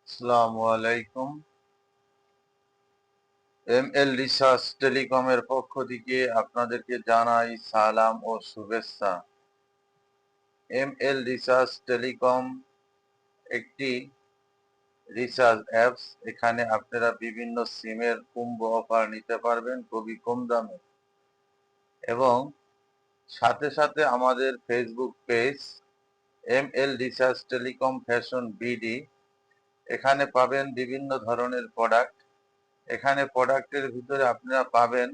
আসসালামু আলাইকুম। ML research টেলিকমের পক্ষ থেকে আপনাদেরকে জানাই সালাম ও শুভেচ্ছা। এমএল রিসার্চ টেলিকম একটি রিসার্চ অ্যাপস। এখানে আপনারা বিভিন্ন সিমের কম্বো অফার নিতে পারবেন খুবই কম দামে, এবং সাথে সাথে আমাদের Facebook page ML research telecom fashion BD, এখানে পাবেন বিভিন্ন ধরনের প্রোডাক্ট। এখানে প্রোডাক্টের ভিতরে আপনারা পাবেন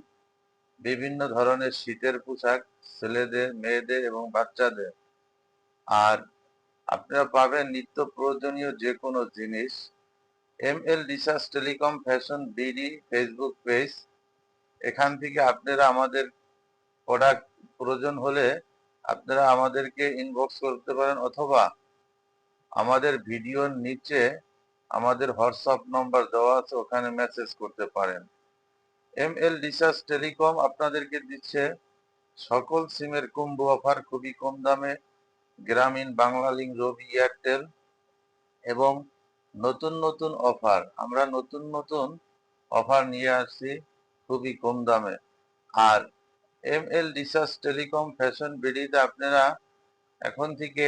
বিভিন্ন ধরনের শীতের পোশাক, ছেলেদের, মেয়েদের এবং বাচ্চাদের। আর আপনারা পাবেন নিত্য প্রয়োজনীয় যে কোনো জিনিস। ML research telecom fashion BD Facebook page, এখান থেকে আপনারা আমাদের প্রোডাক্ট প্রয়োজন হলে আপনারা আমাদেরকে ইনবক্স করতে পারেন, অথবা আমাদের ভিডিওর নিচে আমাদের হোয়াটসঅ্যাপ নম্বর দেওয়া আছে, ওখানে মেসেজ করতে পারেন। এমএল রিসার্চ টেলিকম আপনাদেরকে দিচ্ছে সকল সিমের কম্বো অফার খুবই কম দামে। গ্রামীণ, বাংলালিংক, রবি, এয়ারটেল এবং নতুন নতুন অফার। আমরা নতুন নতুন অফার নিয়ে আসছি খুবই কম দামে। আর এমএল রিসার্চ টেলিকম ফ্যাশন বিডিতে আপনারা এখন থেকে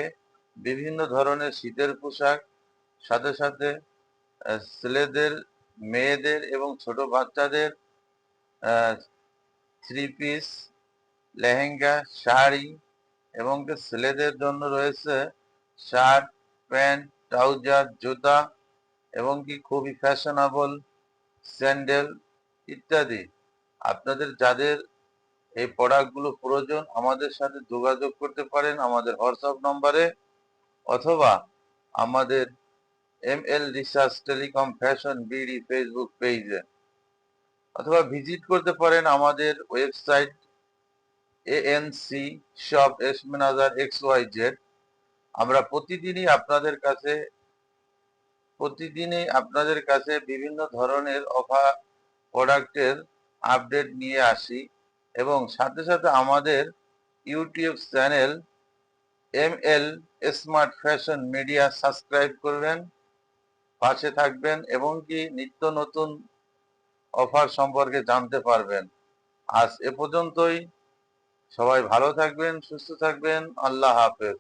বিভিন্ন ধরনের শীতের পোশাক, সাথে সাথে ছেলেদের, মেয়েদের এবং ছোট বাচ্চাদের থ্রি পিস, লেহেঙ্গা, শাড়ি, এবং ছেলেদের জন্য রয়েছে শার্ট, প্যান্ট, ট্রাউজার, জুতা, এবং খুবই ফ্যাশনেবল স্যান্ডেল ইত্যাদি। আপনাদের যাদের এই প্রোডাক্টগুলো প্রয়োজন আমাদের সাথে যোগাযোগ করতে পারেন আমাদের হোয়াটসঅ্যাপ নম্বরে, অথবা আমাদের ML research telecom fashion BD Facebook পেজে, অথবা ভিজিট করতে পারেন আমাদের website ANC shop S manager XYZ। আমরা প্রতিদিনই আপনাদের কাছে বিভিন্ন ধরনের অফার প্রোডাক্টের আপডেট নিয়ে আসি, এবং সাথে সাথে আমাদের YouTube channel ML smart fashion media subscribe করবেন, পাশে থাকবেন, এবং নিত্য নতুন অফার সম্পর্কে জানতে পারবেন। আজ এ পর্যন্তই। সবাই ভালো থাকবেন, সুস্থ থাকবেন। আল্লাহ হাফেজ।